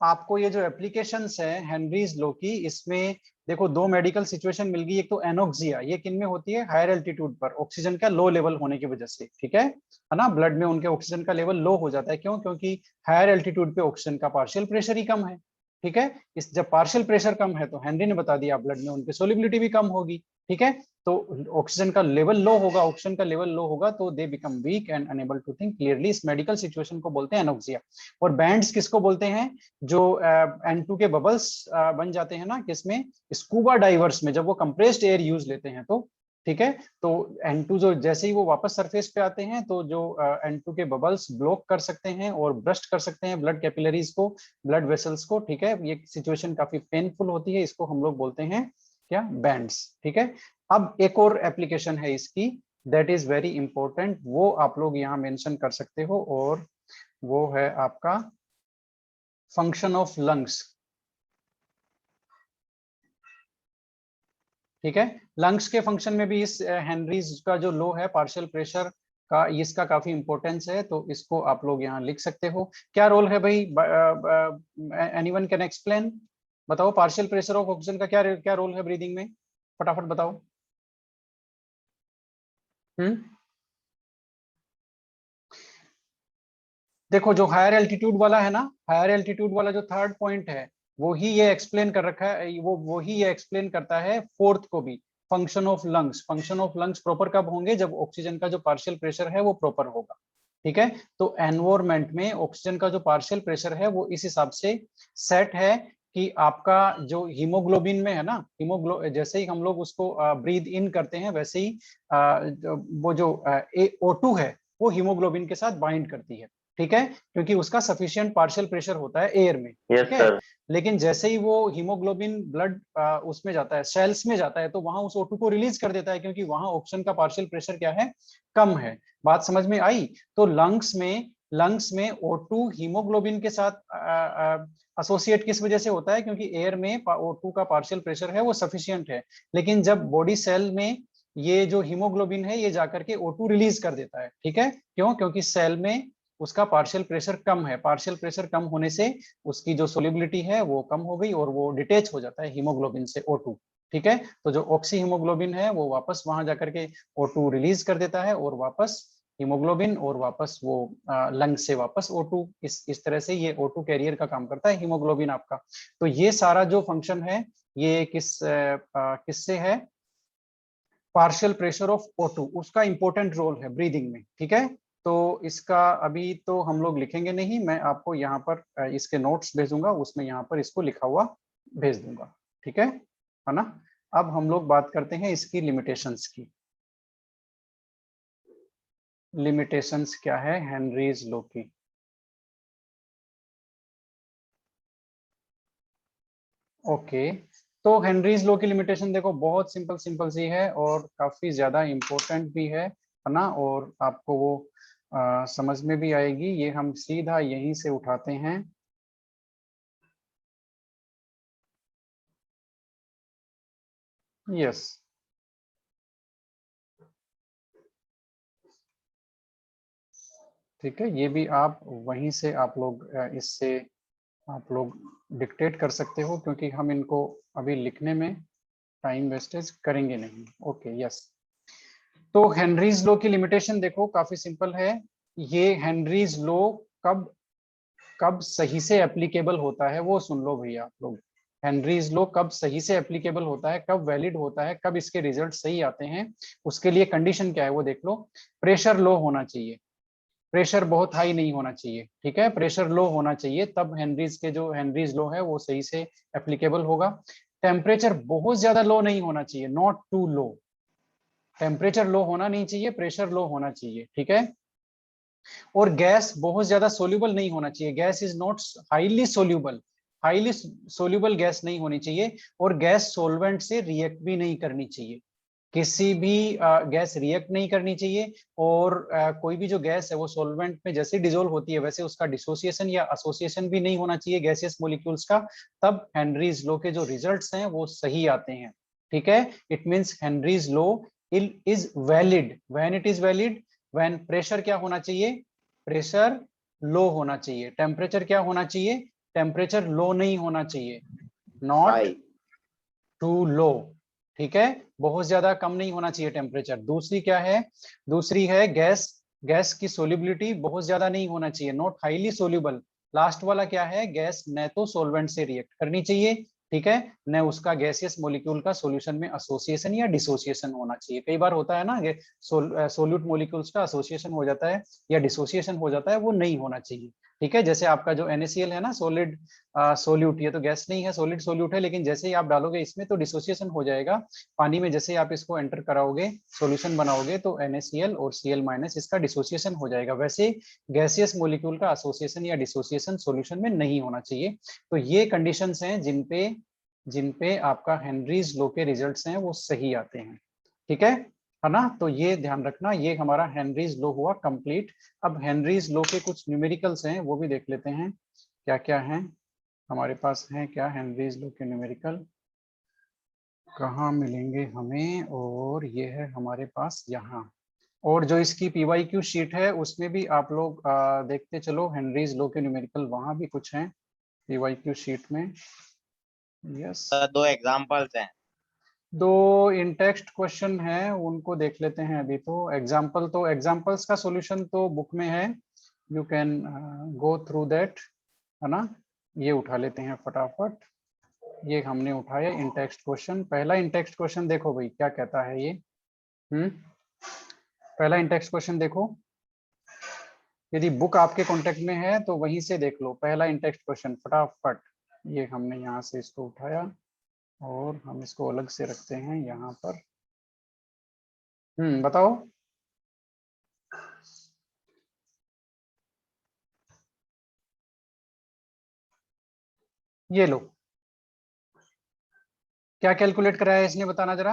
आपको ये जो एप्लीकेशंस है हेनरीज लॉ की, इसमें देखो दो मेडिकल सिचुएशन मिल गई। एक तो एनोक्सिया, ये किन में होती है? हायर एल्टीट्यूड पर ऑक्सीजन का लो लेवल होने की वजह से, ठीक है ना। ब्लड में उनके ऑक्सीजन का लेवल लो हो जाता है, क्यों? क्योंकि हायर एल्टीट्यूड पे ऑक्सीजन का पार्शियल प्रेशर ही कम है, ठीक है। इस जब पार्शियल प्रेशर कम है तो हेनरी ने बता दिया ब्लड में उनकी सोलिबिलिटी भी कम होगी, ठीक है। तो ऑक्सीजन का लेवल लो होगा, ऑक्सीजन का लेवल लो होगा तो they become weak and unable to think clearly. इस मेडिकल सिचुएशन को बोलते हैं एनोक्सिया। और बैंड्स किसको बोलते हैं? जो N2 के बबल्स बन जाते हैं ना, किसमें? स्कूबा डाइवर्स में, जब वो कंप्रेस्ड एयर यूज लेते हैं तो, ठीक है। तो N2 जो जैसे ही वो वापस सरफेस पे आते हैं तो जो N2 के बबल्स ब्लॉक कर सकते हैं और ब्रस्ट कर सकते हैं ब्लड कैपिलरीज को, ब्लड वेसल्स को, ठीक है। ये सिचुएशन काफी पेनफुल होती है, इसको हम लोग बोलते हैं क्या? बैंड्स, ठीक है। अब एक और एप्लीकेशन है इसकी, दैट इज वेरी इंपॉर्टेंट, वो आप लोग यहाँ मेंशन कर सकते हो, और वो है आपका फंक्शन ऑफ लंग्स, ठीक है। लंग्स के फंक्शन में भी इस हेनरीज का जो लो है पार्शियल प्रेशर का, इसका काफी इंपॉर्टेंस है, तो इसको आप लोग यहाँ लिख सकते हो। क्या रोल है भाई? Anyone can explain? बताओ, पार्शियल प्रेशर ऑफ ऑक्सीजन का क्या क्या रोल है ब्रीदिंग में? फटाफट बताओ। हम्म देखो, जो हायर एल्टीट्यूड वाला है ना, हायर एल्टीट्यूड वाला जो थर्ड पॉइंट है, वो ही ये एक्सप्लेन कर रखा है, वो ही ये एक्सप्लेन करता है फोर्थ को भी। Function of lungs, function of lungs proper कब होंगे? जब ऑक्सीजन का जो पार्शियल प्रेशर है वो प्रॉपर होगा, ठीक है। तो एनवायरमेंट में ऑक्सीजन का जो पार्शियल प्रेशर है वो इस हिसाब से सेट है कि आपका जो हीमोग्लोबिन में है ना, जैसे ही हम लोग उसको ब्रीद इन करते हैं, वैसे ही वो जो O2 है वो हीमोग्लोबिन के साथ बाइंड करती है, ठीक है, क्योंकि उसका सफिशिएंट पार्शियल प्रेशर होता है एयर में, यस ठीक है। सर। लेकिन जैसे ही वो हीमोग्लोबिन ब्लड उसमें जाता है, सेल्स में जाता है, तो वहां उस O2 को रिलीज कर देता है, क्योंकि वहां ऑक्सीजन का पार्शियल प्रेशर क्या है? कम है। बात समझ में आई? तो लंग्स में O2 हीमोग्लोबिन के साथ एसोसिएट किस वजह से होता है? क्योंकि एयर में O2 का पार्शियल प्रेशर है वो सफिशियंट है। लेकिन जब बॉडी सेल में ये जो हीमोग्लोबिन है ये जाकर के O2 रिलीज कर देता है, ठीक है। क्यों? क्योंकि सेल में उसका पार्शियल प्रेशर कम है, पार्शियल प्रेशर कम होने से उसकी जो सोलिबिलिटी है वो कम हो गई और वो डिटेच हो जाता है हीमोग्लोबिन से O2, ठीक है। तो जो ऑक्सी हीमोग्लोबिन है वो वापस वहां जाकर के O2 रिलीज कर देता है और वापस हीमोग्लोबिन, और वापस वो लंग से वापस O2, इस तरह से ये O2 कैरियर का काम करता है हीमोग्लोबिन आपका। तो ये सारा जो फंक्शन है ये किससे है? पार्शियल प्रेशर ऑफ O2, उसका इंपॉर्टेंट रोल है ब्रीदिंग में, ठीक है। तो इसका अभी तो हम लोग लिखेंगे नहीं, मैं आपको यहाँ पर इसके नोट्स भेजूंगा, उसमें यहाँ पर इसको लिखा हुआ भेज दूंगा, ठीक है ना। अब हम लोग बात करते हैं इसकी लिमिटेशंस की। लिमिटेशंस क्या है हेनरीज लॉ की? ओके, तो हेनरीज लॉ की लिमिटेशन देखो बहुत सिंपल सिंपल सी है और काफी ज्यादा इम्पोर्टेंट भी है ना। और आपको वो समझ में भी आएगी। ये हम सीधा यहीं से उठाते हैं। यस, ठीक है, ये भी आप वहीं से आप लोग इससे आप लोग डिक्टेट कर सकते हो, क्योंकि हम इनको अभी लिखने में टाइम वेस्टेज करेंगे नहीं। Okay, yes. तो हेनरीज लॉ की लिमिटेशन देखो काफी सिंपल है। ये हेनरीज लॉ कब कब सही से एप्लीकेबल होता है वो सुन लो भैया आप लोग। हेनरीज लॉ कब सही से एप्लीकेबल होता है, कब वैलिड होता है, कब इसके रिजल्ट सही आते हैं, उसके लिए कंडीशन क्या है वो देख लो। प्रेशर लो होना चाहिए, प्रेशर बहुत हाई नहीं होना चाहिए, ठीक है। प्रेशर लो होना चाहिए, तब हेनरीज लॉ है वो सही से एप्लीकेबल होगा। टेम्परेचर बहुत ज्यादा लो नहीं होना चाहिए, not too low. Temperature low होना नहीं चाहिए, प्रेशर लो होना चाहिए, ठीक है। और गैस बहुत ज्यादा सोल्यूबल नहीं होना चाहिए, gas is not highly soluble, highly soluble gas नहीं होनी चाहिए। और गैस सोलवेंट से रिएक्ट भी नहीं करनी चाहिए, किसी भी गैस रिएक्ट नहीं करनी चाहिए। और कोई भी जो गैस है वो सोलवेंट में जैसे डिसोल्व होती है वैसे उसका डिसोसिएशन या एसोसिएशन भी नहीं होना चाहिए गैसियस मॉलिक्यूल्स का। तब हेनरीज लॉ के जो रिजल्ट्स हैं वो सही आते हैं, ठीक है। It means Henry's law is valid when it is valid when pressure क्या होना चाहिए? प्रेशर लो होना चाहिए। टेम्परेचर क्या होना चाहिए? टेम्परेचर लो नहीं होना चाहिए, नॉट टू लो, ठीक है, बहुत ज्यादा कम नहीं होना चाहिए टेम्परेचर। दूसरी क्या है, दूसरी है गैस, गैस की सोल्युबिलिटी बहुत ज्यादा नहीं होना चाहिए, नॉट हाईली सोल्यूबल। लास्ट वाला क्या है, गैस न तो सोलवेंट से रिएक्ट करनी चाहिए, ठीक है, न उसका गैसियस मॉलिक्यूल का सॉल्यूशन में एसोसिएशन या डिसोसिएशन होना चाहिए। कई बार होता है ना सोल्यूट मॉलिक्यूल्स का एसोसिएशन हो जाता है या डिसोसिएशन हो जाता है, वो नहीं होना चाहिए, ठीक है। जैसे आपका जो NaCl है ना, सॉलिड सोल्यूट, ये तो गैस नहीं है, सॉलिड सोल्यूट है, लेकिन जैसे ही आप डालोगे इसमें तो डिसोसिएशन हो जाएगा पानी में। जैसे ही आप इसको एंटर कराओगे, सॉल्यूशन बनाओगे, तो NaCl और Cl- इसका डिसोसिएशन हो जाएगा। वैसे गैसियस मॉलिक्यूल का एसोसिएशन या डिसोसिएशन सॉल्यूशन में नहीं होना चाहिए। तो ये कंडीशंस हैं जिनपे आपका हेनरीज लॉ के रिजल्ट्स हैं वो सही आते हैं, ठीक है ना। तो ये ध्यान रखना, ये हमारा हेनरीज लॉ हुआ कंप्लीट। अब हेनरीज लॉ के कुछ न्यूमेरिकल्स हैं, वो भी देख लेते हैं क्या क्या हैं हमारे पास हैं। क्या हेनरीज लॉ के न्यूमेरिकल कहाँ मिलेंगे हमें, और ये है हमारे पास यहाँ। और जो इसकी PYQ शीट है उसमें भी आप लोग देखते चलो, हेनरीज लॉ के न्यूमेरिकल वहाँ भी कुछ हैं PYQ शीट में। यस, दो एग्जांपल्स हैं। दो इन टेक्स्ट क्वेश्चन है, उनको देख लेते हैं अभी। तो एग्जाम्पल, तो एग्जाम्पल्स का सॉल्यूशन तो बुक में है, you can go through that, है ना। ये उठा लेते हैं फटाफट, ये हमने उठाया इन टेक्स्ट क्वेश्चन। पहला इन टेक्स्ट क्वेश्चन देखो भाई क्या कहता है ये। पहला इन टेक्स्ट क्वेश्चन देखो, यदि बुक आपके कांटेक्ट में है तो वहीं से देख लो। पहला इन टेक्स्ट क्वेश्चन फटाफट, ये हमने यहाँ से इसको उठाया और हम इसको अलग से रखते हैं यहाँ पर। बताओ। ये लो, क्या कैलकुलेट कराया है इसने, बताना जरा।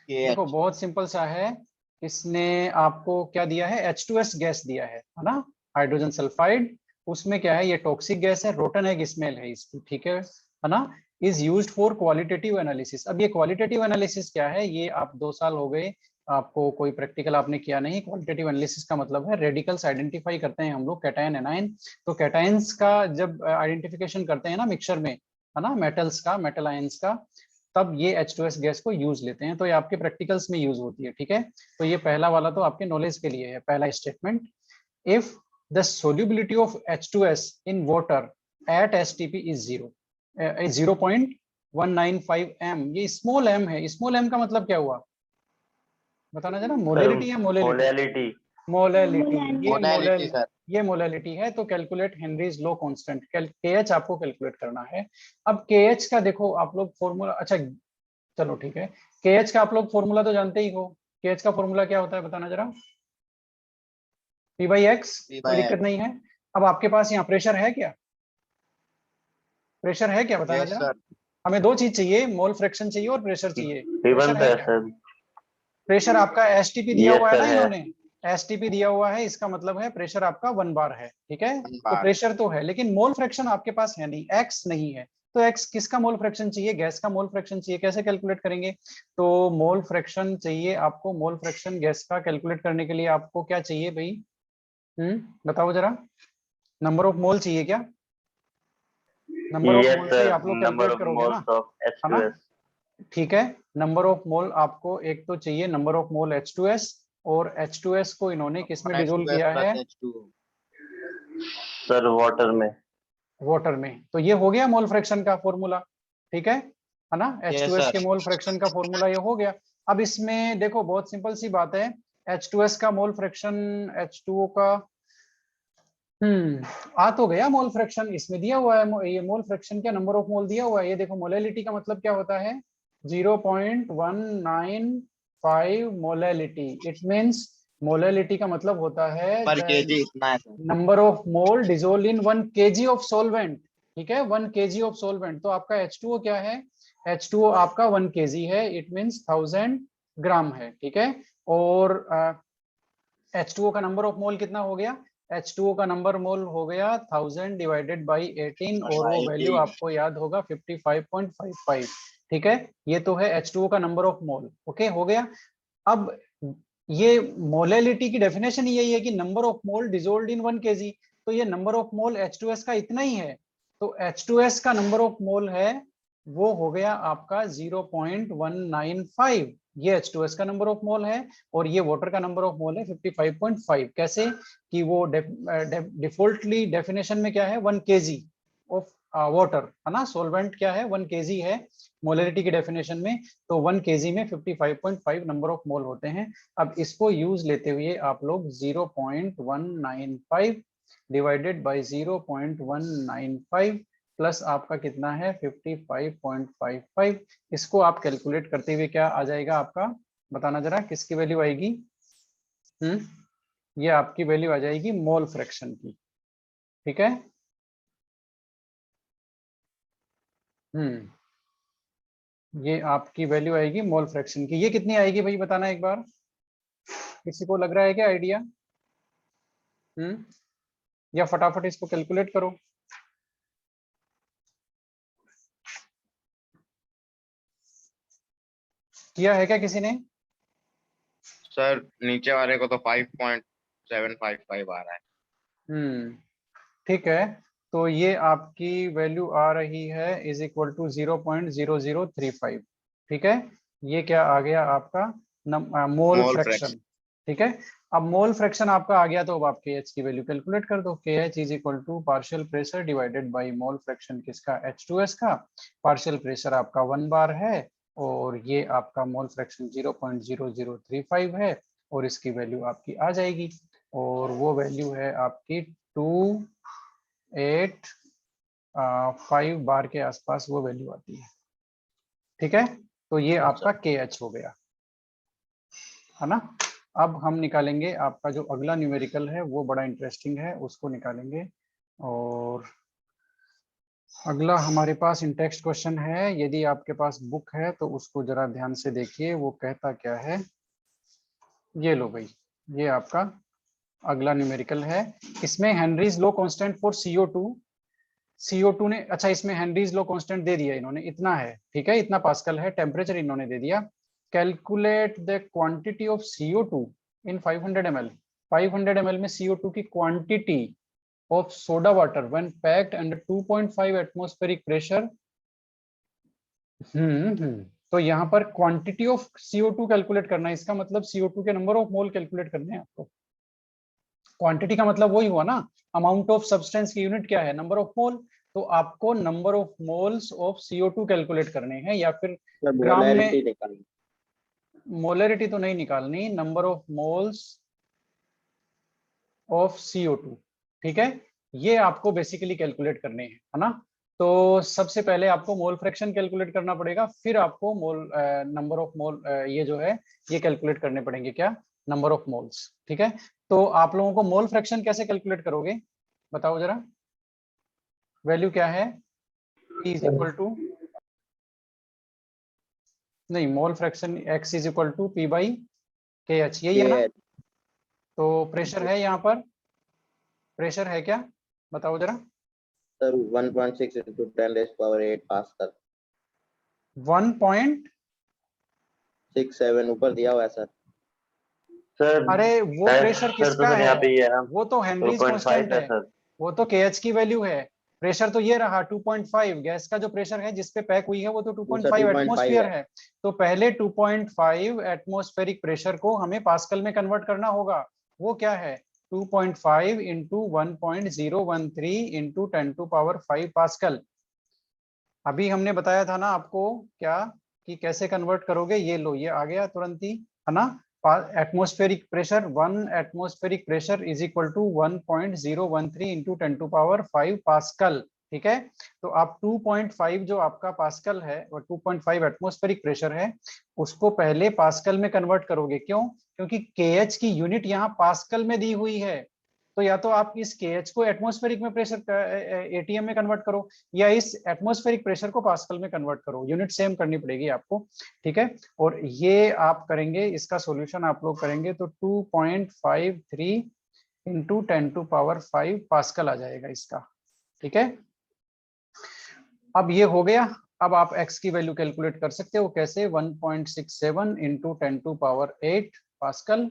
देखो बहुत सिंपल सा है, इसने आपको क्या दिया है, H2S गैस दिया है ना, हाइड्रोजन सल्फाइड। उसमें क्या है, ये टॉक्सिक गैस है, रोटन एग स्मेल है इसकी, ठीक है ना। Is used for qualitative analysis. अब ये क्वालिटेटिव एनालिसिस क्या है, ये आप 2 साल हो गए आपको कोई प्रैक्टिकल आपने किया नहीं। क्वालिटेटिव एनालिसिस का मतलब है रेडिकल्स आइडेंटिफाई करते हैं हम लोग, कैटायन एनायन। तो कैटायंस का जब आइडेंटिफिकेशन करते हैं ना मिक्सचर में, है ना, मेटल्स का, मेटल आयंस का, तब ये H2S गैस को यूज लेते हैं। तो ये आपके प्रैक्टिकल्स में यूज होती है, ठीक है। तो ये पहला वाला तो आपके नॉलेज के लिए है, पहला statement. If the solubility of H2S in water at STP is 0.195 m, ये स्मॉल m है। स्मॉल m का मतलब क्या हुआ, बताना जरा। मोलैलिटी या मोलैलिटी? मोलैलिटी, ये मोलैलिटी है। तो calculate Henry's law constant, KH आपको कैलकुलेट करना है। अब KH का देखो आप लोग फॉर्मूला, अच्छा चलो ठीक है, KH का आप लोग फॉर्मूला तो जानते ही हो। KH का फॉर्मूला क्या होता है, बताना जरा। P/X, कोई दिक्कत नहीं है। अब आपके पास यहाँ प्रेशर है क्या, प्रेशर है क्या, बताना जरा। हमें 2 चीज चाहिए, मोल फ्रैक्शन चाहिए और प्रेशर चाहिए। प्रेशर है क्या, प्रेशर आपका STP दिया हुआ है ना इन्होंने, STP दिया हुआ है, इसका मतलब है प्रेशर आपका 1 बार है, ठीक है। तो प्रेशर तो है, लेकिन मोल फ्रैक्शन आपके पास है नहीं, X नहीं है। तो X किसका मोल फ्रैक्शन चाहिए, गैस का मोल फ्रैक्शन चाहिए। कैसे कैलकुलेट करेंगे, तो मोल फ्रैक्शन चाहिए आपको। मोल फ्रैक्शन गैस का कैलकुलेट करने के लिए आपको क्या चाहिए भाई, बताओ जरा। नंबर ऑफ मोल चाहिए क्या, नंबर ऑफ मोल से आप लोग कैलकुलेट करोगे ना, है ना। ठीक है, नंबर ऑफ मोल आपको एक तो चाहिए, नंबर ऑफ मोल H2S, और H2S को इन्होंने किस में डिसोल्व किया है, सर वाटर में, वाटर में। तो ये हो गया मोल फ्रैक्शन का फॉर्मूला, ठीक है ना। H2S के मोल फ्रैक्शन का फॉर्मूला ये हो गया। अब इसमें देखो बहुत सिंपल सी बात है, H2S का मोल फ्रैक्शन, H2O का आ तो गया मोल फ्रैक्शन, इसमें दिया हुआ है ये मोल फ्रैक्शन का नंबर ऑफ मोल दिया हुआ है। ये देखो मोलैलिटी का मतलब क्या होता है, 0.195 मोलैलिटी। इट मींस मोलैलिटी का मतलब होता है पर केजी इतना है number of mole dissolve in 1 kg of solvent, ठीक है, 1 kg ऑफ सॉल्वेंट। तो आपका H2O क्या है, H2O आपका 1 kg है, इट मींस 1000 ग्राम है, ठीक है। और H2O का नंबर ऑफ मोल कितना हो गया, H2O का नंबर मोल हो गया 1000 डिवाइडेड बाई 18, और वो वैल्यू आपको याद होगा 55.55, ठीक है। ये तो है H2O का नंबर ऑफ मोल, ओके हो गया। अब ये मोलैलिटी की डेफिनेशन यही है कि number of mole dissolved in 1 kg। तो ये नंबर ऑफ मोल H2S का इतना ही है, तो H2S का नंबर ऑफ मोल है वो हो गया आपका 0.195, ये H2S का नंबर ऑफ मोल है, और ये वाटर का नंबर ऑफ मोल है 55.5। कैसे कि वो डिफॉल्टली डेफिनेशन में क्या है 1 kg ऑफ वाटर है ना, सोलवेंट क्या है 1 kg है मोलरिटी की डेफिनेशन में, तो 1 kg में 55.5 नंबर ऑफ मोल होते हैं। अब इसको यूज लेते हुए आप लोग 0.195 डिवाइडेड बाय 0.195 प्लस आपका कितना है 55.55, इसको आप कैलकुलेट करते हुए क्या आ जाएगा आपका, बताना जरा किसकी वैल्यू आएगी। ये आपकी वैल्यू आ जाएगी मोल फ्रैक्शन की, ठीक है। ये आपकी वैल्यू आएगी मोल फ्रैक्शन की, ये कितनी आएगी भाई बताना एक बार, किसी को लग रहा है क्या आइडिया। या फटाफट इसको कैलकुलेट करो। किया है क्या किसी ने। सर नीचे वाले को तो 5.755 आ रहा है। ठीक है, तो ये आपकी वैल्यू आ रही है इज इक्वल टू 0.0035, ठीक है। ये क्या आ गया आपका मोल मोल फ्रैक्शन, फ्रैक्शन। ठीक है। अब मोल फ्रैक्शन आपका आ गया, तो अब आप KH की वैल्यू कैलकुलेट कर दो। KH is equal to partial pressure divided by mole fraction किसका, H2S का। पार्शियल प्रेशर आपका 1 बार है और ये आपका मोल फ्रैक्शन 0.0035 है, और इसकी वैल्यू आपकी आ जाएगी, और वो वैल्यू है आपकी 285 बार के आसपास वो वैल्यू आती है, ठीक है। तो ये आपका KH हो गया है ना। अब हम निकालेंगे आपका जो अगला न्यूमेरिकल है, वो बड़ा इंटरेस्टिंग है, उसको निकालेंगे। और अगला हमारे पास इन टेक्स्ट क्वेश्चन है, यदि आपके पास बुक है तो उसको जरा ध्यान से देखिए वो कहता क्या है। ये लो भाई, ये आपका अगला न्यूमेरिकल है। इसमें Henry's law constant for CO2 ने, अच्छा इसमें हेनरीज लॉ कांस्टेंट दे दिया इन्होंने, इतना है, ठीक है, इतना पास्कल है। टेम्परेचर इन्होंने दे दिया। Calculate the quantity of CO2 in 500 ml। 500 ml में CO2 की quantity of soda water when packed under 2.5 atmospheric pressure. तो यहाँ पर क्वांटिटी ऑफ CO2 कैलकुलेट करना है, इसका मतलब CO2 के नंबर ऑफ मोल कैलकुलेट करने हैं आपको। क्वांटिटी का मतलब वही हुआ ना, अमाउंट ऑफ सब्सटेंस की यूनिट क्या है, नंबर ऑफ मोल। तो आपको number of moles of CO2 calculate करने हैं, या फिर ग्राम में। मोलरिटी तो नहीं निकालनी, number of moles of CO2, ठीक है। ये आपको बेसिकली कैलकुलेट करने हैं, है ना। तो सबसे पहले आपको मोल फ्रैक्शन कैलकुलेट करना पड़ेगा, फिर आपको मोल नंबर ऑफ मोल ये जो है ये कैलकुलेट करने पड़ेंगे, क्या, नंबर ऑफ मोल्स, ठीक है। तो आप लोगों को मोल फ्रैक्शन कैसे कैलकुलेट करोगे बताओ जरा। वैल्यू क्या है, P इज इक्वल टू, नहीं mole fraction X is equal to P/KH, यही है ना। तो प्रेशर है यहाँ पर, प्रेशर है क्या बताओ जरा। Sir 1.6 into 10⁸ pascal. 1.67 ऊपर दिया हुआ है सर। सर अरे वो प्रेशर किसका यहाँ पे है, ही है ना, वो तो हेनरीज 2.5 कांस्टेंट है है, सर। वो तो KH की वैल्यू है। प्रेशर तो ये रहा 2.5, गैस का जो प्रेशर है जिसपे पैक हुई है वो तो 2.5 एटमॉस्फेयर है। तो पहले 2.5 एटमॉस्फेरिक प्रेशर को हमें पास्कल में कन्वर्ट करना होगा। वो क्या है 2.5 इंटू 1.013 इंटू 10⁵ पास्कल। अभी हमने बताया था ना आपको क्या, कि कैसे कन्वर्ट करोगे। ये लो, ये आ गया तुरंत ही, है ना। Atmospheric pressure, 1 atmospheric pressure is equal to 1.013 into 10⁵ pascal, ठीक है। तो आप 2.5 जो आपका पास्कल है, और 2.5 एटमॉस्फेरिक प्रेशर है, उसको पहले पास्कल में कन्वर्ट करोगे। क्यों, क्योंकि KH की यूनिट यहाँ पास्कल में दी हुई है। तो या तो आप इस KH को एटमॉस्फेरिक में प्रेशर ATM में कन्वर्ट करो, या इस एटमॉस्फेरिक प्रेशर को पास्कल में कन्वर्ट करो, यूनिट सेम करनी पड़ेगी आपको, ठीक है। और ये आप करेंगे, इसका सॉल्यूशन आप लोग करेंगे तो 2.53 इंटू 10⁵ पास्कल आ जाएगा इसका, ठीक है। अब ये हो गया। अब आप X की वैल्यू कैलकुलेट कर सकते हो, कैसे, 1.67 इंटू 10⁸ पास्कल,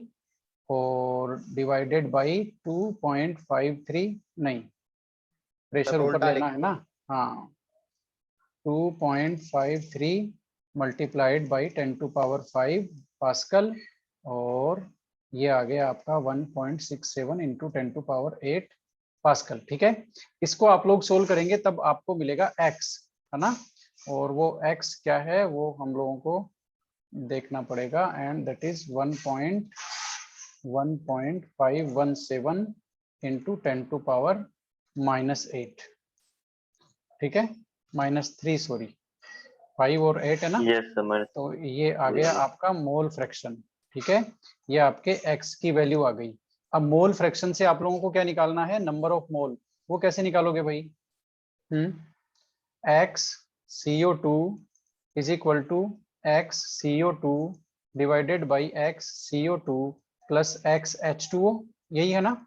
और डिवाइडेड बाई 2.53, नहीं प्रेशर ऊपर उल्टा लेना है ना, हाँ 2.53 मल्टीप्लाइड बाई 10⁵ पास्कल, और ये आ गया आपका 1.67 इंटू 10⁸ पास्कल। ठीक है, इसको आप लोग सोल्व करेंगे तब आपको मिलेगा x, है ना, और वो x क्या है वो हम लोगों को देखना पड़ेगा, एंड दैट इज 1.517 इंटू 10⁻⁻8। ठीक है, -3 सॉरी, 5 और 8 है ना, yes sir, तो ये आ गया आपका मोल फ्रैक्शन। ठीक है, ये आपके x की वैल्यू आ गई। अब मोल फ्रैक्शन से आप लोगों को क्या निकालना है, नंबर ऑफ मोल। वो कैसे निकालोगे भाई, x CO2 is equal to x CO2 divided by x CO2 plus x H2O, यही है ना,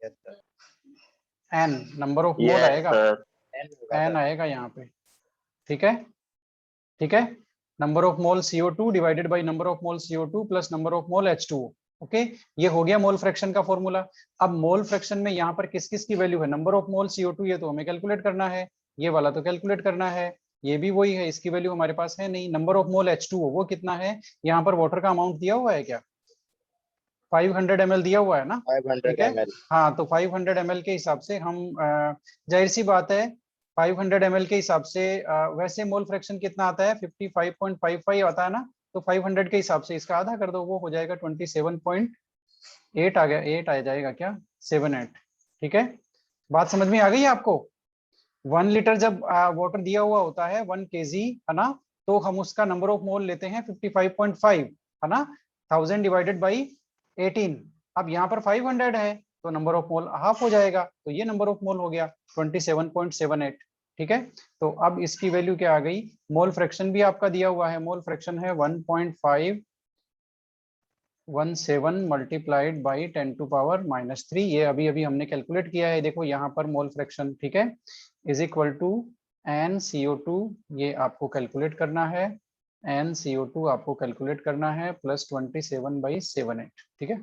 yes sir, n number of mole yes आएगा, sir, n होगा n सर। आएगा यहाँ पे। ठीक है, ठीक है, number of mole CO2 divided by number of mole CO2 plus number of mole H2O। Okay, ये हो गया मोल फ्रैक्शन का फॉर्मूला। अब मोल फ्रैक्शन में यहाँ पर किस किस की वैल्यू है, नंबर ऑफ मोल CO2 ये तो हमें कैलकुलेट करना है, ये वाला तो कैलकुलेट करना है, ये भी वही है, इसकी वैल्यू हमारे पास है नहीं। नंबर ऑफ मोल H2O वो कितना है, यहाँ पर वाटर का अमाउंट दिया हुआ है क्या, 500 ml दिया हुआ है ना। 500 ठीक है, ml। हाँ तो 500 ml के हिसाब से हम जाहिर सी बात है 500 ml के हिसाब से वैसे मोल फ्रैक्शन कितना आता है 55.55 आता है ना, तो 500 के हिसाब से इसका आधा कर दो, वो हो जाएगा 27.8 आ गया, 8 आ जाएगा क्या, 78। ठीक है, बात समझ में आ गई है आपको। 1 लीटर जब वाटर दिया हुआ होता है 1 kg, है ना, तो हम उसका नंबर ऑफ मोल लेते हैं 55.5, है ना, 1000 डिवाइडेड बाई 18। अब यहाँ पर 500 है तो नंबर ऑफ मोल हाफ हो जाएगा, तो ये नंबर ऑफ मोल हो गया 27.78। ठीक है, तो अब इसकी वैल्यू क्या आ गई, मोल फ्रैक्शन भी आपका दिया हुआ है, मोल फ्रैक्शन है 1.517 मल्टीप्लाइड बाई 10⁻⁻3, ये अभी अभी हमने कैलकुलेट किया है, देखो यहाँ पर मोल फ्रैक्शन। ठीक है, इज इक्वल टू NCO2, ये आपको कैलकुलेट करना है, NCO2 आपको कैलकुलेट करना है प्लस 27/78। ठीक है,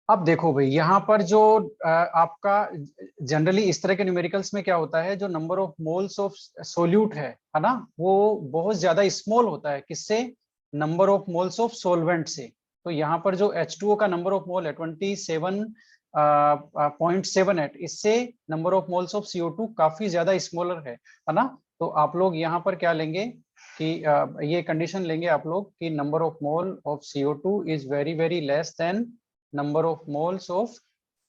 अब देखो भाई यहाँ पर जो आपका जनरली इस तरह के न्यूमेरिकल्स में क्या होता है, जो number of moles of solute है ना, वो बहुत ज्यादा स्मॉल होता है, किससे, number of moles of solvent से। तो यहाँ पर जो H2O का नंबर ऑफ मोल है 27.78, इससे number of moles of CO2 काफी ज्यादा स्मॉलर है ना। तो आप लोग यहाँ पर क्या लेंगे कि ये कंडीशन लेंगे आप लोग कि number of mole of CO2 is very very less than number of moles of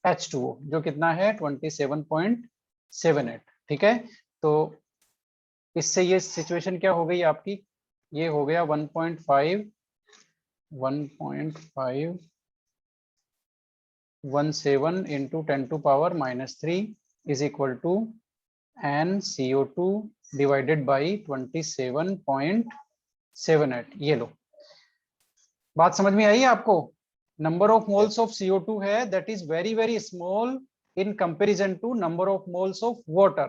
H2O, जो कितना है 27.78। ठीक है, तो इससे ये सिचुएशन क्या हो गई आपकी, ये हो गया 1.517 into 10⁻⁻3 is equal to NCO2 divided by 27.78। ये लो, बात समझ में आई आपको। Number of moles of CO2 है that is very very small in comparison to number of moles of water.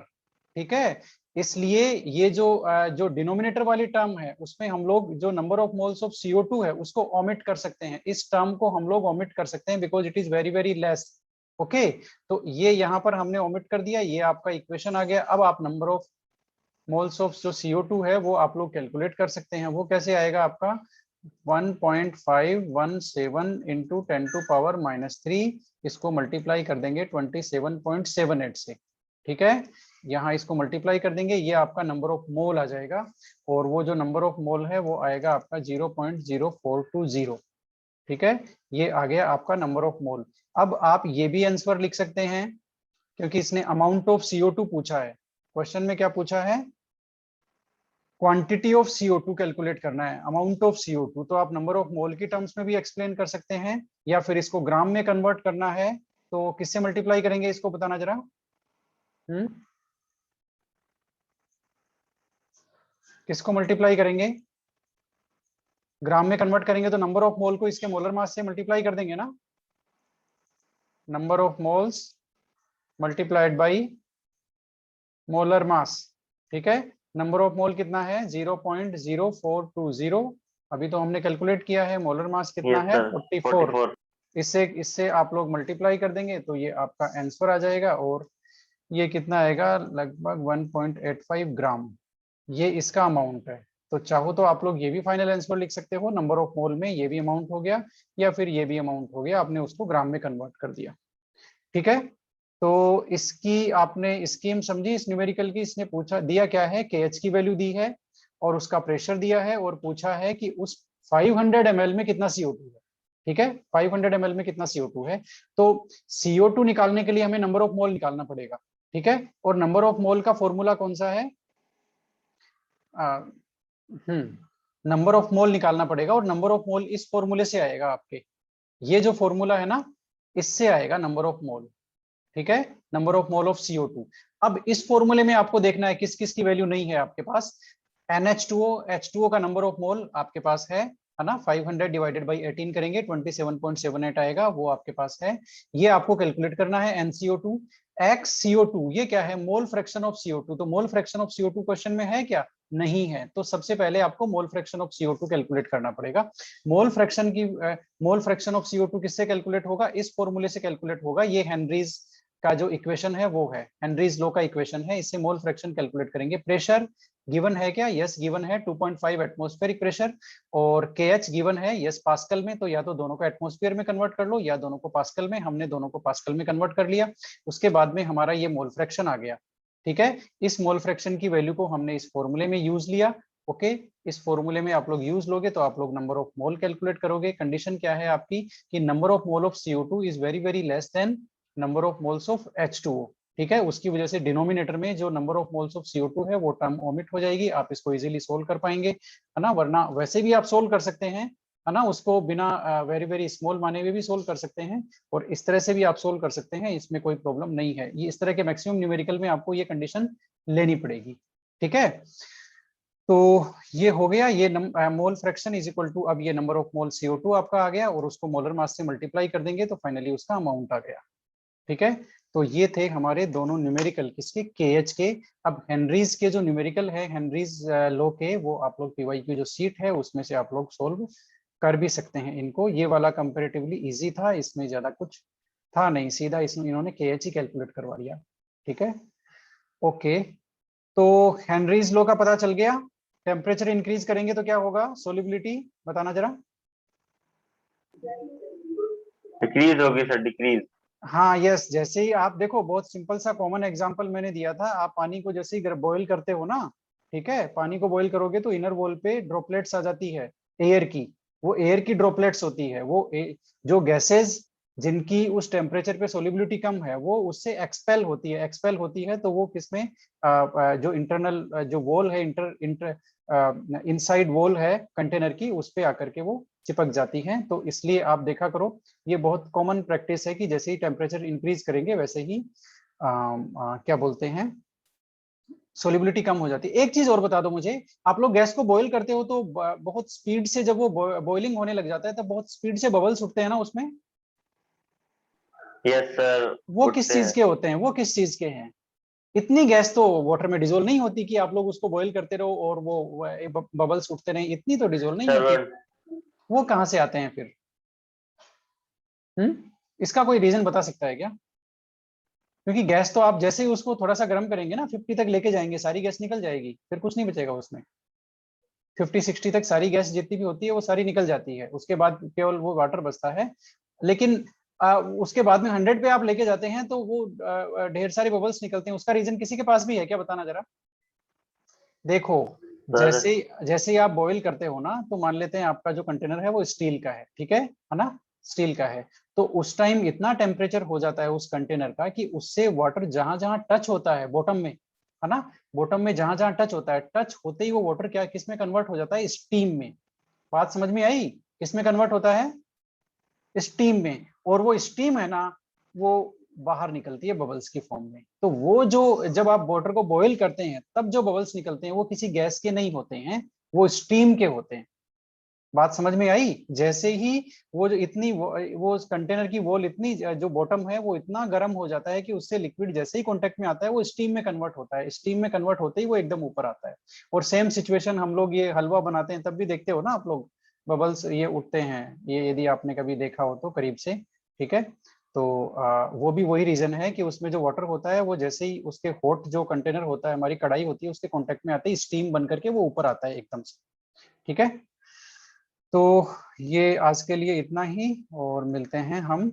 ठीक है, इसलिए ये जो डिनोमिनेटर वाली टर्म है उसमें हम लोग जो number of moles of CO2 है उसको ओमिट कर सकते हैं, इस टर्म को हम लोग ओमिट कर सकते हैं because it is very very less. Okay, तो ये यहाँ पर हमने ओमिट कर दिया, ये आपका इक्वेशन आ गया। अब आप नंबर ऑफ मोल्स ऑफ जो CO2 है वो आप लोग कैलकुलेट कर सकते हैं, वो कैसे आएगा आपका 1.517 इंटू 10⁻⁻3, इसको मल्टीप्लाई कर देंगे 27.78 से। ठीक है, यहाँ इसको मल्टीप्लाई कर देंगे, ये आपका नंबर ऑफ मोल आ जाएगा, और वो जो नंबर ऑफ मोल है वो आएगा आपका 0.0420। ठीक है, ये आ गया आपका नंबर ऑफ मोल। अब आप ये भी आंसर लिख सकते हैं, क्योंकि इसने अमाउंट ऑफ CO2 पूछा है, क्वेश्चन में क्या पूछा है, क्वांटिटी ऑफ CO2 कैलकुलेट करना है, अमाउंट ऑफ CO2, तो आप नंबर ऑफ मोल की टर्म्स में भी एक्सप्लेन कर सकते हैं, या फिर इसको ग्राम में कन्वर्ट करना है तो किससे मल्टीप्लाई करेंगे, इसको बताना जरा। किसको मल्टीप्लाई करेंगे, ग्राम में कन्वर्ट करेंगे तो नंबर ऑफ मोल को इसके मोलर मास से मल्टीप्लाई कर देंगे ना, number of moles multiplied by molar mass. ठीक है, नंबर ऑफ मोल कितना है 0.0420, अभी तो हमने कैलकुलेट किया है मोलर मास कितना Yes, है, sir. 44। 44. इससे इससे आप लोग मल्टीप्लाई कर देंगे तो ये आपका आंसर आ जाएगा, और ये कितना आएगा, लगभग 1.85 ग्राम, ये इसका अमाउंट है। तो चाहो तो आप लोग ये भी फाइनल आंसर लिख सकते हो, नंबर ऑफ मोल में ये भी अमाउंट हो गया या फिर ये भी अमाउंट हो गया, आपने उसको ग्राम में कन्वर्ट कर दिया। ठीक है, तो इसकी आपने स्कीम समझी इस न्यूमेरिकल की। इसने पूछा दिया क्या है, KH की वैल्यू दी है और उसका प्रेशर दिया है, और पूछा है कि उस 500 ml में कितना CO2 है। ठीक है, 500 ml में कितना CO2 है। तो CO2 निकालने के लिए हमें नंबर ऑफ मोल निकालना पड़ेगा। ठीक है, और नंबर ऑफ मोल का फॉर्मूला कौन सा है, नंबर ऑफ मोल निकालना पड़ेगा, और नंबर ऑफ मोल इस फॉर्मूले से आएगा आपके, ये जो फॉर्मूला है ना, इससे आएगा नंबर ऑफ मोल। ठीक है, number of mole of CO2। अब इस फॉर्मूले में आपको देखना है किस किस की वैल्यू नहीं है आपके पास। NH2O, H2O का नंबर ऑफ मोल आपके पास है ना, 500 डिवाइडेड बाई 18 करेंगे 27.78 आएगा, वो आपके पास है। ये आपको कैलकुलेट करना है। NCO2 x CO2, ये क्या है, मोल फ्रैक्शन ऑफ CO2। तो mole fraction of CO2 question में है क्या, नहीं है। तो सबसे पहले आपको mole fraction of CO2 calculate करना पड़ेगा। मोल फ्रैक्शन ऑफ CO2 किससे कैलकुलेट होगा, इस फॉर्मूले से कैलकुलेट होगा। ये हेनरीज का जो इक्वेशन है वो है हेनरीज लॉ का इक्वेशन है, इससे मोल फ्रैक्शन कैलकुलेट करेंगे। प्रेशर गिवन है क्या, यस गिवन है 2.5 एटमॉस्फेरिक प्रेशर, और KH गिवन है यस पास्कल में। तो या तो दोनों को एटमॉस्फेयर में कन्वर्ट कर लो या दोनों को पास्कल में, हमने दोनों को पास्कल में कन्वर्ट कर लिया। उसके बाद में हमारा ये मोल फ्रैक्शन आ गया। ठीक है, इस मोल फ्रैक्शन की वैल्यू को हमने इस फॉर्मूले में यूज लिया। ओके, इस फॉर्मूले में आप लोग यूज लोगे तो आप लोग नंबर ऑफ मोल कैलकुलेट करोगे। कंडीशन क्या है आपकी कि number of mole of CO2 is very very less than number of moles of H2O। ठीक है, उसकी वजह से डिनोमिनेटर में जो number of moles of CO2 है वो टर्म ओमिट हो जाएगी, आप इसको इजीली सोल्व कर पाएंगे, है ना। वरना वैसे भी आप सोल्व कर सकते हैं, है ना, उसको बिना वेरी वेरी स्मॉल माने हुए भी सोल्व कर सकते हैं, और इस तरह से भी आप सोल्व कर सकते हैं, इसमें कोई प्रॉब्लम नहीं है। ये इस तरह के मैक्सिमम न्यूमेरिकल में आपको ये कंडीशन लेनी पड़ेगी। ठीक है, तो ये हो गया, ये mole fraction is equal to, अब ये नंबर ऑफ मोल CO2 आपका आ गया, और उसको मोलर मास से मल्टीप्लाई कर देंगे तो फाइनली उसका अमाउंट आ गया। ठीक है, तो ये थे हमारे दोनों न्यूमेरिकल किसके, KH के। अब हेनरीज के जो न्यूमेरिकल है, हेनरीज लॉ के, वो आप लोग PYQ जो सीट है उसमें से आप लोग सोल्व कर भी सकते हैं इनको। ये वाला कंपैरेटिवली इजी था, इसमें ज्यादा कुछ था नहीं, सीधा इसमें इन्होंने KH ही कैलकुलेट करवा लिया। ठीक है, ओके, तो हेनरीज लॉ का पता चल गया। टेम्परेचर इंक्रीज करेंगे तो क्या होगा, सोलिबिलिटी बताना जरा। डिक्रीज होगी सर, डिक्रीज। हाँ यस, जैसे ही आप देखो, बहुत सिंपल सा कॉमन एग्जांपल मैंने दिया था। आप पानी को जैसे ही बॉईल करते हो ना, ठीक है, पानी को बॉईल करोगे तो इनर वॉल पे ड्रॉपलेट्स आ जाती है एयर की, वो एयर की ड्रॉपलेट्स होती है। वो जो गैसेस जिनकी उस टेम्परेचर पे सोलिबिलिटी कम है वो उससे एक्सपेल होती है। एक्सपेल होती है तो वो किसमें, जो इंटरनल जो वॉल है, इनसाइड वॉल है कंटेनर की, उस पे आकर के वो चिपक जाती हैं। तो इसलिए आप देखा करो, ये बहुत कॉमन प्रैक्टिस है कि जैसे ही टेम्परेचर इंक्रीज करेंगे वैसे ही क्या बोलते हैं, सोलिबिलिटी कम हो जाती है। एक चीज और बता दो मुझे, आप लोग गैस को बॉईल करते हो तो बहुत स्पीड से जब वो बॉइलिंग होने लग जाता है तब बहुत स्पीड से बबल्स उठते हैं ना उसमें, यस सर। वो किस चीज के होते हैं, वो किस चीज के हैं। इतनी गैस तो वाटर में डिजोल्व नहीं होती कि आप लोग उसको बॉईल करते रहो और वो बबल्स उठते रहे, इतनी तो डिजोल्व नहीं होती। सर वो कहाँ से आते हैं फिर, इसका कोई रीजन बता सकता है क्या। क्योंकि गैस तो आप जैसे ही उसको थोड़ा सा गर्म करेंगे ना, 50 तक लेके जाएंगे, सारी गैस निकल जाएगी, फिर कुछ नहीं बचेगा उसमें। 50-60 तक सारी गैस जितनी भी होती है वो सारी निकल जाती है, उसके बाद केवल वो वाटर बचता है। लेकिन उसके बाद में 100 पे आप लेके जाते हैं तो वो ढेर सारे बबल्स निकलते हैं। उसका रीजन किसी के पास भी है क्या, बताना जरा। देखो, सर जैसे जैसे ही आप बॉईल करते हो ना, तो मान लेते हैं आपका जो कंटेनर है वो स्टील का है, ठीक है ना, स्टील का है। तो उस टाइम इतना टेम्परेचर हो जाता है उस कंटेनर का कि उससे वाटर जहां जहां टच होता है बॉटम में, है ना, बॉटम में जहां जहां टच होता है, टच होते ही वो वाटर क्या किस में कन्वर्ट हो जाता है, स्टीम में। बात समझ में आई, किस में कन्वर्ट होता है, स्टीम में। और वो स्टीम है ना, वो बाहर निकलती है बबल्स की फॉर्म में। तो वो जो जब आप वाटर को बॉईल करते हैं तब जो बबल्स निकलते हैं वो किसी गैस के नहीं होते हैं, वो स्टीम के होते हैं। बात समझ में आई। जैसे ही वो जो इतनी वो कंटेनर की वॉल इतनी जो बॉटम है वो इतना गर्म हो जाता है कि उससे लिक्विड जैसे ही कांटेक्ट में आता है वो स्टीम में कन्वर्ट होता है। स्टीम में कन्वर्ट होते ही वो एकदम ऊपर आता है। और सेम सिचुएशन हम लोग ये हलवा बनाते हैं तब भी देखते हो ना आप लोग, बबल्स ये उठते हैं, ये यदि आपने कभी देखा हो तो करीब से, ठीक है। तो वो भी वही रीजन है कि उसमें जो वाटर होता है वो जैसे ही उसके हॉट जो कंटेनर होता है, हमारी कढ़ाई होती है, उसके कांटेक्ट में आते ही स्टीम बन करके वो ऊपर आता है एकदम से, ठीक है। तो ये आज के लिए इतना ही, और मिलते हैं हम